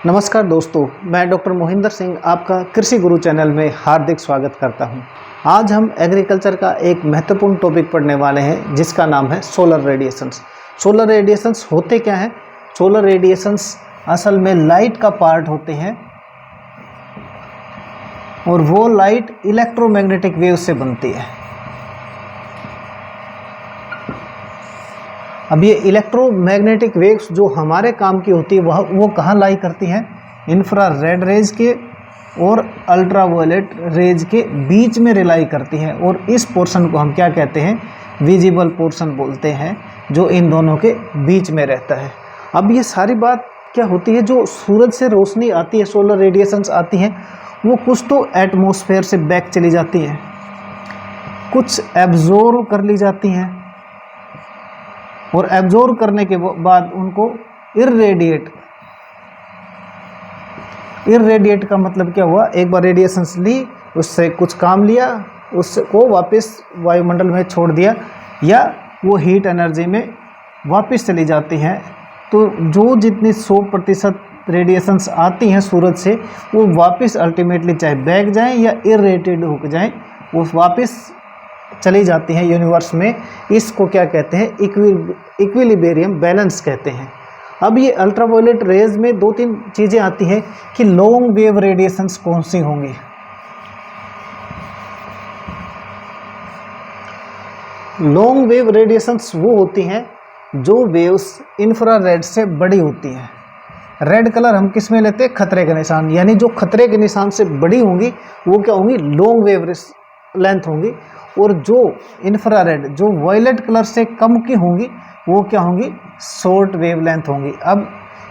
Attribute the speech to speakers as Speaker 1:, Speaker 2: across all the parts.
Speaker 1: नमस्कार दोस्तों, मैं डॉक्टर मोहिंदर सिंह आपका कृषि गुरु चैनल में हार्दिक स्वागत करता हूं। आज हम एग्रीकल्चर का एक महत्वपूर्ण टॉपिक पढ़ने वाले हैं जिसका नाम है सोलर रेडिएशंस। सोलर रेडिएशंस होते क्या हैं? सोलर रेडिएशंस असल में लाइट का पार्ट होते हैं और वो लाइट इलेक्ट्रोमैग्नेटिक वेव से बनती है। अब ये इलेक्ट्रोमैग्नेटिक वेव्स जो हमारे काम की होती है वो कहाँ लाई करती हैं? इंफ्रारेड रेज के और अल्ट्रावायलेट रेज के बीच में रिलाई करती हैं और इस पोर्शन को हम क्या कहते हैं? विजिबल पोर्शन बोलते हैं, जो इन दोनों के बीच में रहता है। अब ये सारी बात क्या होती है, जो सूरज से रोशनी आती है, सोलर रेडिएशंस आती हैं, वो कुछ तो एटमॉस्फेयर से बैक चली जाती हैं, कुछ एब्जॉर्ब कर ली जाती हैं और एब्जॉर्ब करने के बाद उनको इरेडिएट का मतलब क्या हुआ? एक बार रेडिएशंस ली, उससे कुछ काम लिया, उसको वापस वायुमंडल में छोड़ दिया या वो हीट एनर्जी में वापस चली जाती हैं। तो जो जितनी 100% रेडिएशंस आती हैं सूरज से, वो वापस अल्टीमेटली चाहे बैक जाएं या इरेडिएट हो जाएं, वो वापस चली जाती हैं यूनिवर्स में। इसको क्या कहते हैं? इक्विलिब्रियम बैलेंस कहते हैं। अब ये अल्ट्रावायलेट रेज में 2-3 चीज़ें आती हैं कि लॉन्ग वेव रेडिएशंस कौन सी होंगी। लॉन्ग वेव रेडिएशंस वो होती हैं जो वेव्स इंफ्रारेड से बड़ी होती हैं। रेड कलर हम किस में लेते हैं? खतरे के निशान, यानी जो खतरे के निशान से बड़ी होंगी वो क्या होंगी? लॉन्ग वेव लेंथ होंगी। और जो इंफ्रारेड, जो वायलेट कलर से कम की होंगी, वो क्या होंगी? शॉर्ट वेव लेंथ होंगी। अब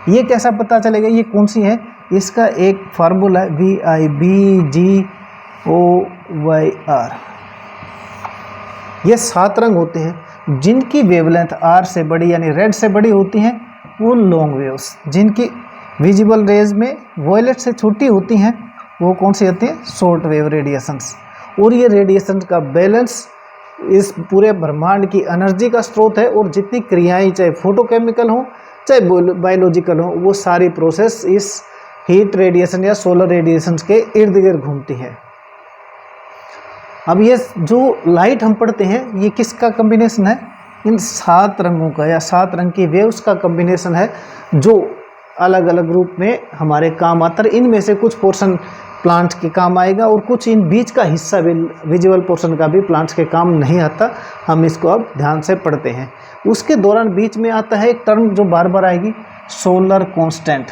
Speaker 1: ये कैसा पता चलेगा ये कौन सी है? इसका एक फार्मूला है VIBGOYR। ये 7 रंग होते हैं। जिनकी वेवलेंथ R से बड़ी यानी रेड से बड़ी होती हैं वो लॉन्ग वेव्स, जिनकी विजिबल रेज में वायलेट से छोटी होती हैं वो कौन सी होती हैं? Short wave radiations. और ये रेडिएशन का बैलेंस इस पूरे ब्रह्मांड की एनर्जी का स्रोत है और जितनी क्रियाएं, चाहे फोटोकेमिकल हो चाहे बायोलॉजिकल हो, वो सारी प्रोसेस इस हीट रेडिएशन या सोलर रेडिएशन के इर्द गिर्द घूमती है। अब ये जो लाइट हम पढ़ते हैं ये किसका कॉम्बिनेशन है? इन 7 रंगों का या 7 रंग की वेव्स का कॉम्बिनेशन है, जो अलग अलग रूप में हमारे काम आता है। इनमें से कुछ पोर्शन प्लांट्स के काम आएगा और कुछ इन बीच का हिस्सा भी, विजुअल पोर्शन का भी प्लांट्स के काम नहीं आता। हम इसको अब ध्यान से पढ़ते हैं। उसके दौरान बीच में आता है एक टर्म जो बार बार आएगी, सोलर कांस्टेंट।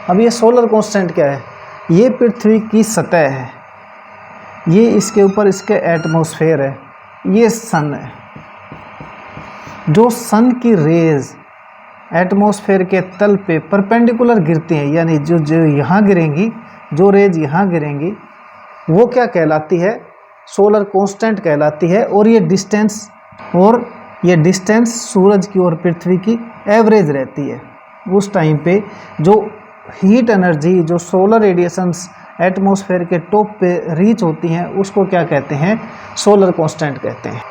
Speaker 1: अब ये सोलर कांस्टेंट क्या है? ये पृथ्वी की सतह है, ये इसके ऊपर इसके एटमॉस्फेयर है, ये सन है। जो सन की रेज एटमॉस्फेयर के तल पे परपेंडिकुलर गिरती हैं, यानी जो यहाँ गिरेंगी, जो रेज यहाँ गिरेंगी, वो क्या कहलाती है? सोलर कांस्टेंट कहलाती है। और ये डिस्टेंस सूरज की और पृथ्वी की एवरेज रहती है। उस टाइम पे जो हीट एनर्जी, जो सोलर रेडिएशंस एटमॉस्फेयर के टॉप पे रीच होती हैं, उसको क्या कहते हैं? सोलर कांस्टेंट कहते हैं।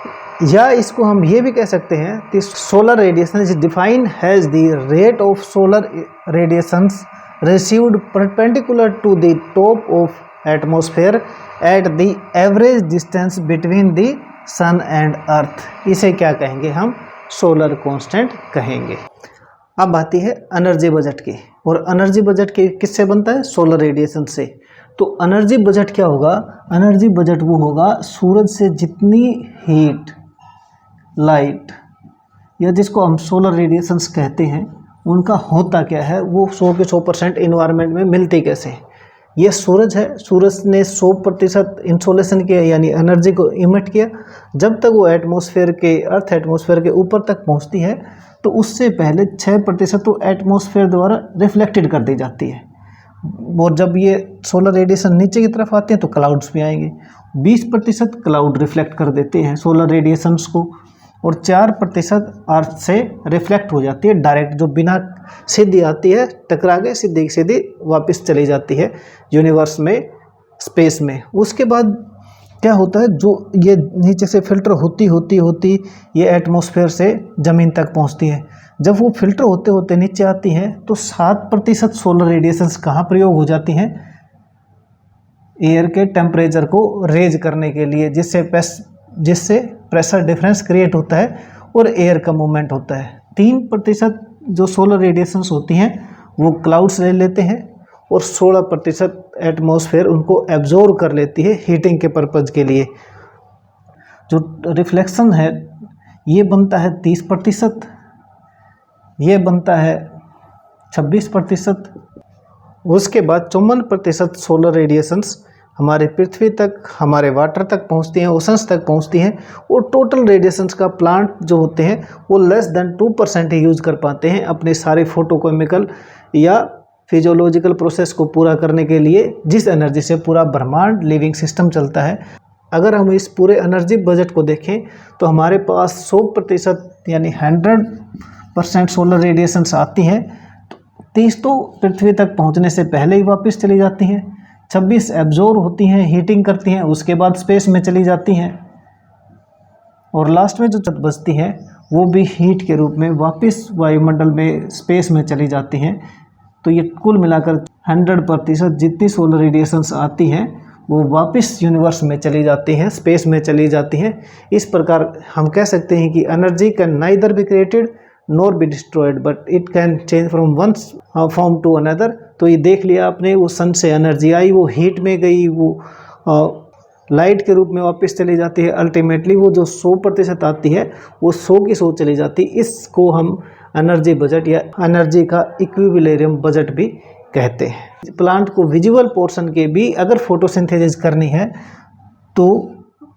Speaker 1: या इसको हम ये भी कह सकते हैं कि solar radiation is defined as the rate of solar radiations received perpendicular to the top of atmosphere at the average distance between the sun and earth. इसे क्या कहेंगे हम? सोलर कांस्टेंट कहेंगे। अब आती है एनर्जी बजट की, और एनर्जी बजट किससे बनता है? सोलर रेडिएशन से। तो एनर्जी बजट क्या होगा? एनर्जी बजट वो होगा सूरज से जितनी हीट, लाइट, या जिसको हम सोलर रेडिएशंस कहते हैं, उनका होता क्या है, वो 100 के 100% इन्वायरमेंट में मिलती कैसे? ये सूरज है, सूरज ने 100% इंसोलेशन किया यानी एनर्जी को इमिट किया। जब तक वो एटमॉस्फेयर के, अर्थ एटमॉस्फेयर के ऊपर तक पहुंचती है तो उससे पहले 6% तो एटमॉस्फेयर द्वारा रिफ्लेक्टेड कर दी जाती है। और जब ये सोलर रेडिएशन नीचे की तरफ आते हैं तो क्लाउड्स भी आएंगे। 20% क्लाउड रिफ्लेक्ट कर देते हैं सोलर रेडिएशंस को, और 4% अर्थ से रिफ्लेक्ट हो जाती है डायरेक्ट, जो बिना सीधी आती है, टकरा के सीधी सीधी वापस चली जाती है यूनिवर्स में, स्पेस में। उसके बाद क्या होता है, जो ये नीचे से फिल्टर होती ये एटमॉस्फेयर से ज़मीन तक पहुंचती है। जब वो फिल्टर होते होते नीचे आती हैं तो 7% सोलर रेडिएशंस कहाँ प्रयोग हो जाती हैं? एयर के टेम्परेचर को रेज करने के लिए, जिससे प्रेशर डिफरेंस क्रिएट होता है और एयर का मूवमेंट होता है। 3% जो सोलर रेडिएशंस होती हैं वो क्लाउड्स ले लेते हैं और 16% एटमॉस्फेयर उनको एब्जॉर्ब कर लेती है हीटिंग के पर्पज़ के लिए। जो रिफ्लेक्शन है ये बनता है 30%, ये बनता है 26%। उसके बाद 54% सोलर रेडिएशंस हमारे पृथ्वी तक, हमारे वाटर तक पहुंचती हैं, ओशंस तक पहुंचती हैं। और टोटल रेडिएशंस का प्लांट जो होते हैं वो लेस देन 2% ही यूज़ कर पाते हैं अपने सारे फोटोकेमिकल या फिजियोलॉजिकल प्रोसेस को पूरा करने के लिए, जिस एनर्जी से पूरा ब्रह्मांड लिविंग सिस्टम चलता है। अगर हम इस पूरे एनर्जी बजट को देखें तो हमारे पास 100% यानी 100% सोलर रेडिएशंस आती हैं। 30 तो पृथ्वी तक पहुंचने से पहले ही वापस चली जाती हैं, 26 एब्जॉर्ब होती हैं, हीटिंग करती हैं, उसके बाद स्पेस में चली जाती हैं, और लास्ट में जो बचती हैं वो भी हीट के रूप में वापस वायुमंडल में, स्पेस में चली जाती हैं। तो ये कुल मिलाकर 100% जितनी सोलर रेडिएशंस आती हैं वो वापस यूनिवर्स में चली जाती हैं, स्पेस में चली जाती हैं। इस प्रकार हम कह सकते हैं कि energy can neither be created nor be destroyed but it can change from one form to another. तो ये देख लिया आपने, वो सन से एनर्जी आई, वो हीट में गई, वो लाइट के रूप में वापस चली जाती है। अल्टीमेटली वो जो 100% आती है वो 100 की 100 चली जाती है। इसको हम एनर्जी बजट या एनर्जी का इक्विलिब्रियम बजट भी कहते हैं। प्लांट को विजुअल पोर्शन के भी अगर फोटोसिंथेसिस करनी है तो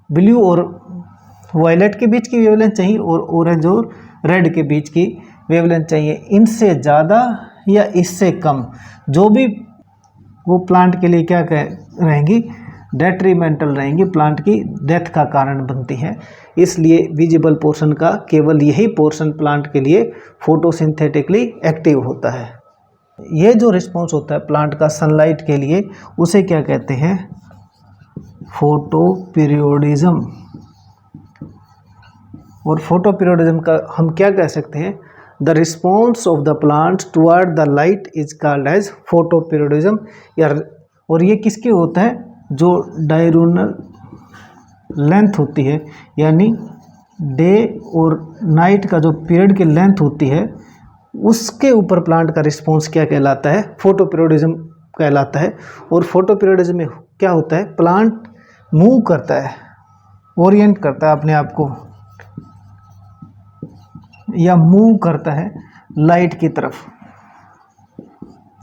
Speaker 1: ब्लू और वायलेट के बीच की वेवलेंथ चाहिए और ऑरेंज और रेड के बीच की वेवलेंथ चाहिए। इनसे ज़्यादा या इससे कम जो भी वो प्लांट के लिए क्या रहेंगी, डेट्रीमेंटल रहेंगी, प्लांट की डेथ का कारण बनती है। इसलिए विजिबल पोर्शन का केवल यही पोर्शन प्लांट के लिए फोटोसिंथेटिकली एक्टिव होता है। ये जो रिस्पॉन्स होता है प्लांट का सनलाइट के लिए उसे क्या कहते हैं? फोटोपीरियोडिज्म। और फोटोपीरियोडिज्म का हम क्या कह सकते हैं? The response of the plant toward the light is called as photoperiodism. और ये किसके होता है? जो डायurnal लेंथ होती है, यानी डे और नाइट का जो पीरियड की लेंथ होती है उसके ऊपर प्लांट का रिस्पॉन्स क्या कहलाता है? फोटोपीरियोडिज्म कहलाता है। और फोटोपीरियोडिज्म में क्या होता है? प्लांट मूव करता है, ओरिएंट करता है अपने आप को या मूव करता है लाइट की तरफ,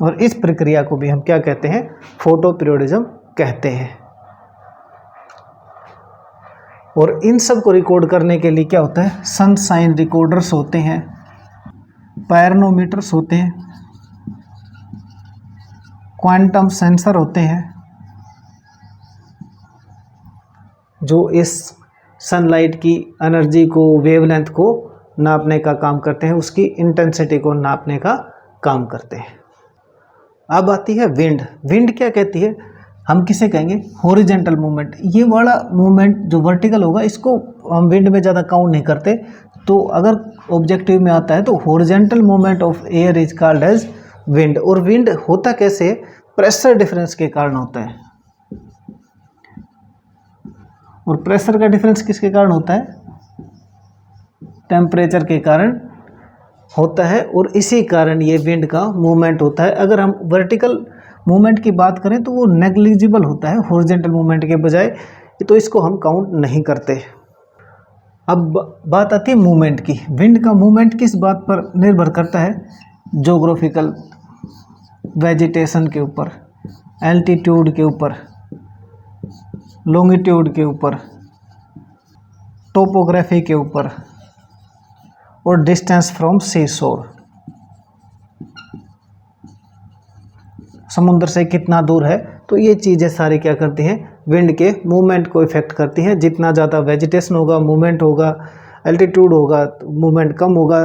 Speaker 1: और इस प्रक्रिया को भी हम क्या कहते हैं? फोटोपीरियोडिज्म कहते हैं। और इन सब को रिकॉर्ड करने के लिए क्या होता है? सनशाइन रिकॉर्डर्स होते हैं, पायरोनोमीटर्स होते हैं, क्वांटम सेंसर होते हैं जो इस सनलाइट की एनर्जी को, वेवलेंथ को नापने का काम करते हैं, उसकी इंटेंसिटी को नापने का काम करते हैं। अब आती है विंड। विंड क्या कहती है? हम किसे कहेंगे? Horizontal movement. ये वाला मूवमेंट जो वर्टिकल होगा इसको हम विंड में ज़्यादा काउंट नहीं करते। तो अगर ऑब्जेक्टिव में आता है तो horizontal movement of air is called as wind. और विंड होता कैसे? प्रेशर डिफरेंस के कारण होता है। और प्रेशर का डिफरेंस किसके कारण होता है? टेम्परेचर के कारण होता है, और इसी कारण ये विंड का मूवमेंट होता है। अगर हम वर्टिकल मूवमेंट की बात करें तो वो नेग्लिजिबल होता है हॉरिजेंटल मूवमेंट के बजाय, तो इसको हम काउंट नहीं करते। अब बात आती है मूवमेंट की। विंड का मूवमेंट किस बात पर निर्भर करता है? ज्योग्राफिकल वेजिटेशन के ऊपर, एल्टीट्यूड के ऊपर, लॉन्गिट्यूड के ऊपर, टोपोग्राफी के ऊपर, और डिस्टेंस फ्रॉम सी शोर, समुद्र से कितना दूर है। तो ये चीज़ें सारी क्या करती हैं? विंड के मूवमेंट को इफेक्ट करती हैं। जितना ज़्यादा वेजिटेशन होगा, मूवमेंट होगा, एल्टीट्यूड होगा, तो मूवमेंट कम होगा,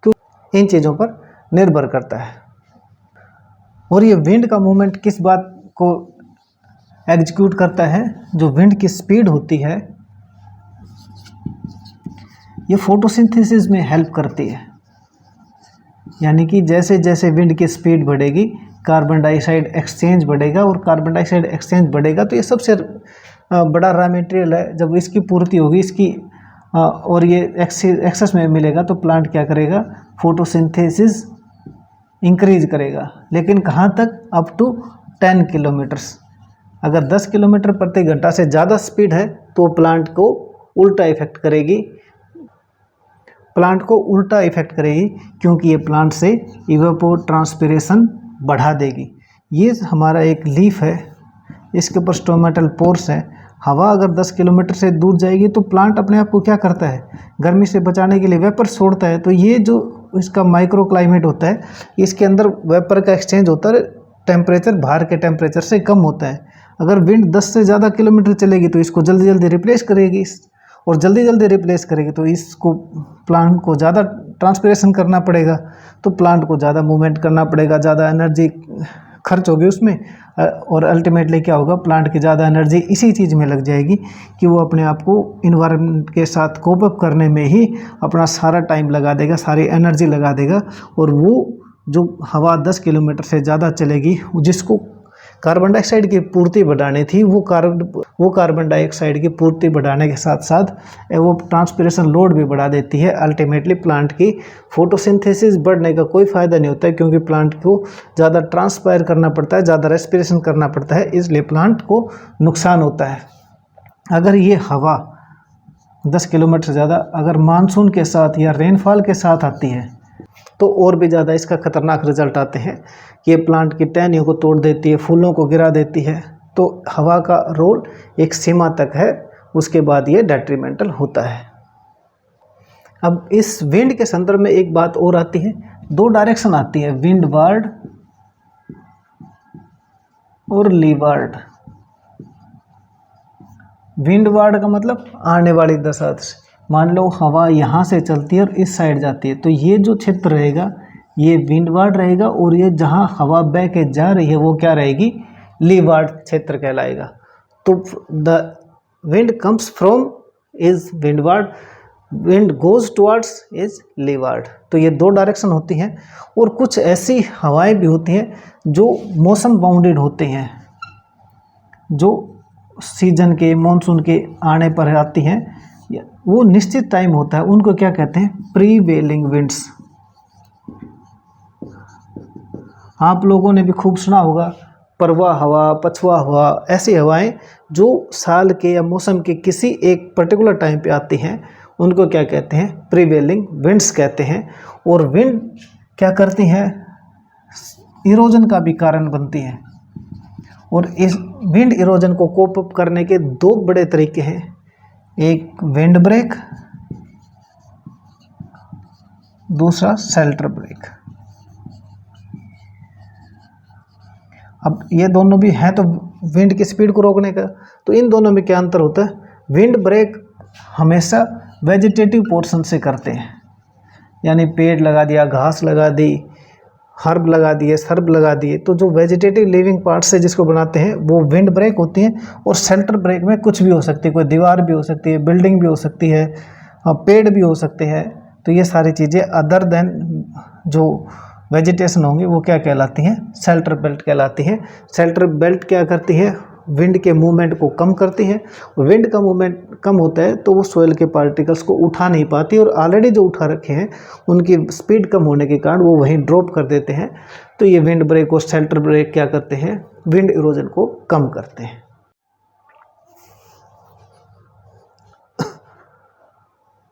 Speaker 1: क्यों? इन चीज़ों पर निर्भर करता है। और ये विंड का मूवमेंट किस बात को एग्जीक्यूट करता है? जो विंड की स्पीड होती है ये फोटोसिंथेसिस में हेल्प करती है। यानी कि जैसे जैसे विंड की स्पीड बढ़ेगी कार्बन डाइऑक्साइड एक्सचेंज बढ़ेगा, और कार्बन डाइऑक्साइड एक्सचेंज बढ़ेगा तो ये सबसे बड़ा रॉ मटेरियल है। जब इसकी पूर्ति होगी इसकी और ये एक्सेस में मिलेगा तो प्लांट क्या करेगा, फोटोसिंथेसिस इंक्रीज करेगा। लेकिन कहाँ तक, अप टू 10 किलोमीटर्स। अगर 10 किलोमीटर प्रति घंटा से ज़्यादा स्पीड है तो प्लांट को उल्टा इफेक्ट करेगी, क्योंकि ये प्लांट से इवेपोट्रांसपिरेशन बढ़ा देगी। ये हमारा एक लीफ है, इसके ऊपर स्टोमेटल पोर्स है। हवा अगर 10 किलोमीटर से दूर जाएगी तो प्लांट अपने आप को क्या करता है, गर्मी से बचाने के लिए वेपर छोड़ता है। तो ये जो इसका माइक्रो क्लाइमेट होता है, इसके अंदर वेपर का एक्सचेंज होता है, टेम्परेचर बाहर के टेम्परेचर से कम होता है। अगर विंड 10 से ज़्यादा किलोमीटर चलेगी तो इसको जल्दी जल्दी रिप्लेस करेगी, और जल्दी जल्दी रिप्लेस करेगी तो इसको प्लांट को ज़्यादा ट्रांसपिरेशन करना पड़ेगा, तो प्लांट को ज़्यादा मूवमेंट करना पड़ेगा, ज़्यादा एनर्जी खर्च होगी उसमें, और अल्टीमेटली क्या होगा, प्लांट की ज़्यादा एनर्जी इसी चीज़ में लग जाएगी कि वो अपने आप को इन्वायरमेंट के साथ कोप अप करने में ही अपना सारा टाइम लगा देगा, सारी एनर्जी लगा देगा। और वो जो हवा 10 किलोमीटर से ज़्यादा चलेगी, जिसको कार्बन डाइऑक्साइड की पूर्ति बढ़ानी थी, वो कार्बन डाइऑक्साइड की पूर्ति बढ़ाने के साथ साथ वो ट्रांसपिरेशन लोड भी बढ़ा देती है। अल्टीमेटली प्लांट की फोटोसिंथेसिस बढ़ने का कोई फ़ायदा नहीं होता है, क्योंकि प्लांट को ज़्यादा ट्रांसपायर करना पड़ता है, ज़्यादा रेस्पिरेशन करना पड़ता है, इसलिए प्लांट को नुकसान होता है। अगर ये हवा 10 किलोमीटर से ज़्यादा अगर मानसून के साथ या रेनफॉल के साथ आती है तो और भी ज़्यादा इसका खतरनाक रिजल्ट आते हैं। ये प्लांट की टहनियों को तोड़ देती है, फूलों को गिरा देती है। तो हवा का रोल एक सीमा तक है, उसके बाद ये डेट्रीमेंटल होता है। अब इस विंड के संदर्भ में एक बात और आती है, 2 डायरेक्शन आती है, विंडवार्ड और लीवार्ड। विंडवार्ड का मतलब आने वाली दिशा से, मान लो हवा यहाँ से चलती है और इस साइड जाती है, तो ये जो क्षेत्र रहेगा ये विंडवार्ड रहेगा, और ये जहाँ हवा बह के जा रही है वो क्या रहेगी, लीवार्ड क्षेत्र कहलाएगा। तो the wind comes from is windward, wind goes towards is leeward. तो ये 2 डायरेक्शन होती हैं। और कुछ ऐसी हवाएं भी होती हैं जो मौसम बाउंडेड होते हैं, जो सीजन के मानसून के आने पर आती हैं, वो निश्चित टाइम होता है, उनको क्या कहते हैं, प्रीवेलिंग विंड्स। आप लोगों ने भी खूब सुना होगा परवा हवा, पछुआ हवा, ऐसी हवाएं जो साल के या मौसम के किसी एक पर्टिकुलर टाइम पे आती हैं, उनको क्या कहते हैं, प्रीवेलिंग विंड्स कहते हैं। और विंड क्या करती हैं, इरोजन का भी कारण बनती हैं। और इस विंड इरोजन को कोप अप करने के 2 बड़े तरीके हैं, एक विंड ब्रेक, दूसरा शेल्टर ब्रेक। अब ये दोनों भी हैं तो विंड की स्पीड को रोकने का, तो इन दोनों में क्या अंतर होता है, विंड ब्रेक हमेशा वेजिटेटिव पोर्शन से करते हैं, यानी पेड़ लगा दिया, घास लगा दी, हर्ब लगा दिए, सर्ब लगा दिए, तो जो वेजिटेटिव लिविंग पार्ट्स है जिसको बनाते हैं वो विंड ब्रेक होती हैं। और शेल्टर ब्रेक में कुछ भी हो सकती है, कोई दीवार भी हो सकती है, बिल्डिंग भी हो सकती है, पेड़ भी हो सकते हैं। तो ये सारी चीज़ें अदर देन जो वेजिटेशन होंगी वो क्या कहलाती हैं, शेल्टर बेल्ट कहलाती हैं। शेल्टर बेल्ट क्या करती है, विंड के मूवमेंट को कम करती है। विंड का मूवमेंट कम होता है तो वो सोइल के पार्टिकल्स को उठा नहीं पाती, और ऑलरेडी जो उठा रखे हैं उनकी स्पीड कम होने के कारण वो वहीं ड्रॉप कर देते हैं। तो ये विंड ब्रेक और शेल्टर ब्रेक क्या करते हैं, विंड इरोजन को कम करते हैं।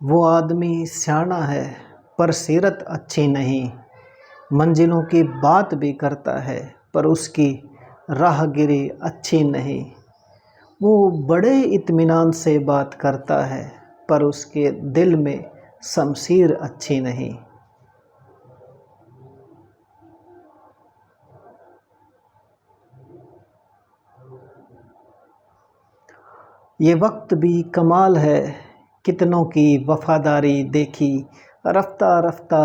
Speaker 1: वो आदमी सियाना है पर सीरत अच्छी नहीं, मंजिलों की बात भी करता है पर उसकी राहगिरी अच्छी नहीं। वो बड़े इत्मीनान से बात करता है पर उसके दिल में शमशीर अच्छी नहीं। ये वक्त भी कमाल है, कितनों की वफादारी देखी, रफ्ता रफ्ता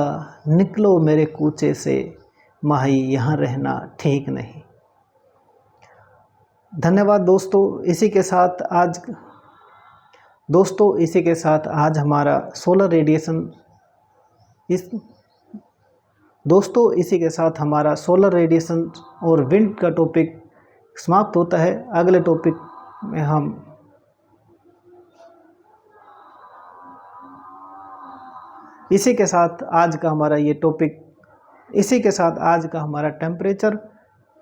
Speaker 1: निकलो मेरे कूचे से, माही यहाँ रहना ठीक नहीं। धन्यवाद दोस्तों। इसी के साथ आज हमारा सोलर रेडिएशन इस दोस्तों इसी के साथ हमारा सोलर रेडिएशन और विंड का टॉपिक समाप्त होता है। अगले टॉपिक में हम इसी के साथ आज का हमारा टेम्परेचर,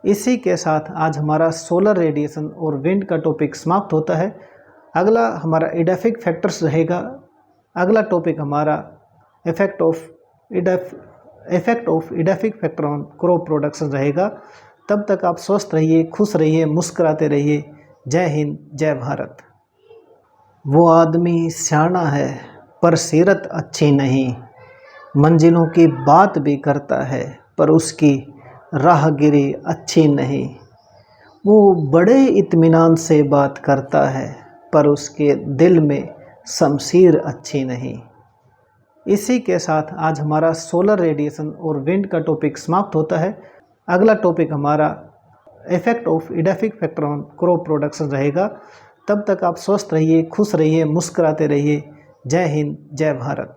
Speaker 1: इसी के साथ आज हमारा सोलर रेडिएशन और विंड का टॉपिक समाप्त होता है। अगला हमारा एडाफिक फैक्टर्स रहेगा। अगला टॉपिक हमारा effect of edaphic factor on crop production रहेगा। तब तक आप स्वस्थ रहिए, खुश रहिए, मुस्कुराते रहिए। जय हिंद, जय भारत। वो आदमी सियाना है पर सीरत अच्छी नहीं, मंजिलों की बात भी करता है पर उसकी राहगिरी अच्छी नहीं। वो बड़े इत्मीनान से बात करता है पर उसके दिल में शमशीर अच्छी नहीं। इसी के साथ आज हमारा सोलर रेडिएशन और विंड का टॉपिक समाप्त होता है। अगला टॉपिक हमारा effect of edaphic factor on crop production रहेगा। तब तक आप स्वस्थ रहिए, खुश रहिए, मुस्कुराते रहिए। जय हिंद, जय भारत।